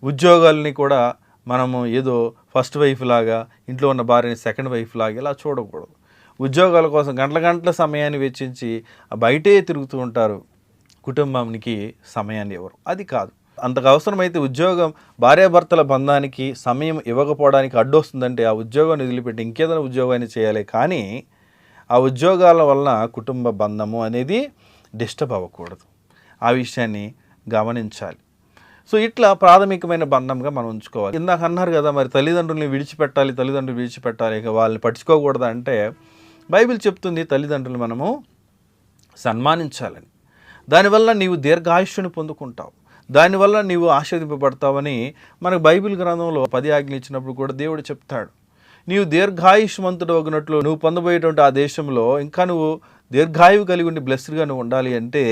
ఉద్యోగాల్ని కూడా మనము ఏదో ఫస్ట్ వైఫ్ లాగా, ఇంట్లో ఉన్న భార్యని సెకండ్ వైఫ్ లాగా ఇలా చూడకూడదు. ఉద్యోగాల కోసం గంటల గంటల సమయాన్ని వెచ్చించి బయటే తిరుగుతూ ఉంటారు, కుటుంబానికి సమయాన్ని ఇవ్వరు. అది కాదు. అంతకు అవసరమైతే ఉద్యోగం భార్యాభర్తల బంధానికి సమయం ఇవ్వకపోవడానికి అడ్డొస్తుందంటే ఆ ఉద్యోగాన్ని వదిలిపెట్టి ఇంకేదైనా ఉద్యోగాన్ని చేయాలి. కానీ ఆ ఉద్యోగాల వలన కుటుంబ బంధము అనేది డిస్టర్బ్ అవ్వకూడదు. ఆ విషయాన్ని గమనించాలి. సో ఇట్లా ప్రాథమికమైన బంధంగా మనం ఉంచుకోవాలి. ఇందాక అన్నారు కదా, మరి తల్లిదండ్రుల్ని విడిచిపెట్టాలి, ఇక వాళ్ళని పట్టించుకోకూడదు అంటే బైబిల్ చెప్తుంది తల్లిదండ్రులు మనము సన్మానించాలని. దానివల్ల నీవు దీర్ఘాయుష్యుని పొందుకుంటావు, దానివల్ల నీవు ఆశీర్వదింపబడతావని మనకు బైబిల్ గ్రంథంలో 10 ఆజ్ఞలు ఇచ్చినప్పుడు కూడా దేవుడు చెప్తాడు. నీవు దీర్ఘాయుష్మంతుడు అగినట్లు నువ్వు పొందబోయేటువంటి ఆ దేశంలో ఇంకా నువ్వు దీర్ఘాయువు కలిగి ఉండి బ్లెస్డ్గా నువ్వు ఉండాలి అంటే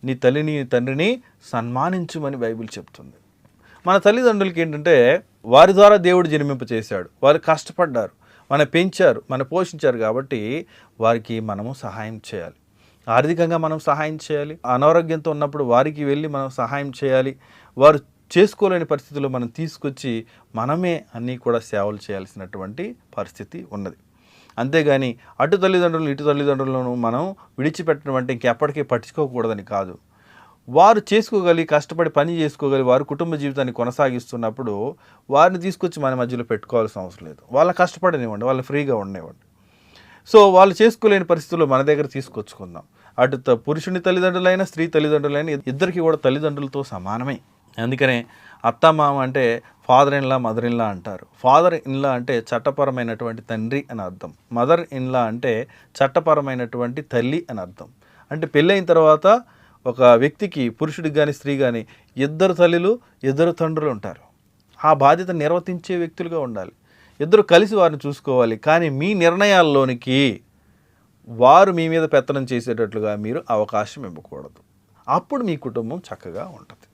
నీ తల్లిని తండ్రిని సన్మానించుమని బైబిల్ చెప్తుంది. మన తల్లిదండ్రులకి ఏంటంటే వారి ద్వారా దేవుడు జన్మింపచేశాడు, వారు కష్టపడ్డారు, మన పెంచారు, మన పోషించారు. కాబట్టి వారికి మనము సహాయం చేయాలి, ఆర్థికంగా మనం సహాయం చేయాలి. అనారోగ్యంతో ఉన్నప్పుడు వారికి వెళ్ళి మనం సహాయం చేయాలి. వారు చేసుకోలేని పరిస్థితుల్లో మనం తీసుకొచ్చి మనమే అన్నీ కూడా సేవలు చేయాల్సినటువంటి పరిస్థితి ఉన్నది. అంతేగాని అటు తల్లిదండ్రులను ఇటు తల్లిదండ్రులను మనం విడిచిపెట్టడం అంటే ఇంకెప్పటికీ పట్టించుకోకూడదని కాదు. వారు చేసుకోగలిగి కష్టపడి పని చేసుకోగలిగి వారు కుటుంబ జీవితాన్ని కొనసాగిస్తున్నప్పుడు వారిని తీసుకొచ్చి మన మధ్యలో పెట్టుకోవాల్సిన అవసరం లేదు. వాళ్ళ కష్టపడనివ్వండి, వాళ్ళు ఫ్రీగా ఉండనివ్వండి. సో వాళ్ళు చేసుకోలేని పరిస్థితుల్లో మన దగ్గర తీసుకొచ్చుకుందాం. అటు పురుషుని తల్లిదండ్రులైనా స్త్రీ తల్లిదండ్రులైనా ఇద్దరికి కూడా తల్లిదండ్రులతో సమానమే. అందుకనే అత్తమామ అంటే ఫాదర్ ఇన్లా మదర్ ఇన్లా అంటారు. ఫాదర్ ఇన్లా అంటే చట్టపరమైనటువంటి తండ్రి అని అర్థం, మదర్ ఇన్లా అంటే చట్టపరమైనటువంటి తల్లి అని అర్థం. అంటే పెళ్ళైన తర్వాత ఒక వ్యక్తికి పురుషుడికి కానీ స్త్రీ కానీ ఇద్దరు తల్లులు ఇద్దరు తండ్రులు ఉంటారు. ఆ బాధ్యత నిర్వర్తించే వ్యక్తులుగా ఉండాలి. ఇద్దరు కలిసి వారిని చూసుకోవాలి. కానీ మీ నిర్ణయాల్లోనికి వారు మీ మీద పెత్తనం చేసేటట్లుగా మీరు అవకాశం ఇవ్వకూడదు. అప్పుడు మీ కుటుంబం చక్కగా ఉంటుంది.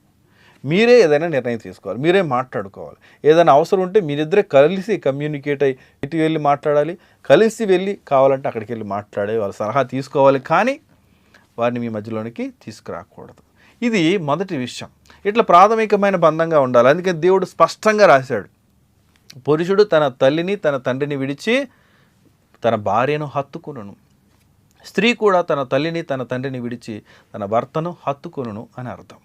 మీరే ఏదైనా నిర్ణయం తీసుకోవాలి, మీరే మాట్లాడుకోవాలి. ఏదైనా అవసరం ఉంటే మీరిద్దరే కలిసి కమ్యూనికేట్ అయ్యి ఇటు వెళ్ళి మాట్లాడాలి, కలిసి వెళ్ళి కావాలంటే అక్కడికి వెళ్ళి మాట్లాడే వాళ్ళ సలహా తీసుకోవాలి. కానీ వారిని మీ మధ్యలోనికి తీసుకురాకూడదు. ఇది మొదటి విషయం. ఇట్లా ప్రాథమికమైన బంధంగా ఉండాలి. అందుకే దేవుడు స్పష్టంగా రాశాడు, పురుషుడు తన తల్లిని తన తండ్రిని విడిచి తన భార్యను హత్తుకొనును, స్త్రీ కూడా తన తల్లిని తన తండ్రిని విడిచి తన భర్తను హత్తుకొనును అని అర్థం.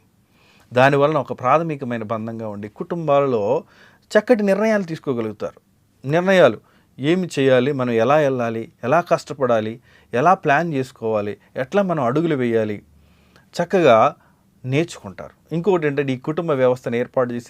దానివలన ఒక ప్రాథమికమైన బంధంగా ఉండి కుటుంబాలలో చక్కటి నిర్ణయాలు తీసుకోగలుగుతారు. నిర్ణయాలు ఏమి చేయాలి, మనం ఎలా వెళ్ళాలి, ఎలా కష్టపడాలి, ఎలా ప్లాన్ చేసుకోవాలి, ఎట్లా మనం అడుగులు వేయాలి చక్కగా నేర్చుకుంటారు. ఇంకొకటి ఏంటంటే ఈ కుటుంబ వ్యవస్థను ఏర్పాటు చేసి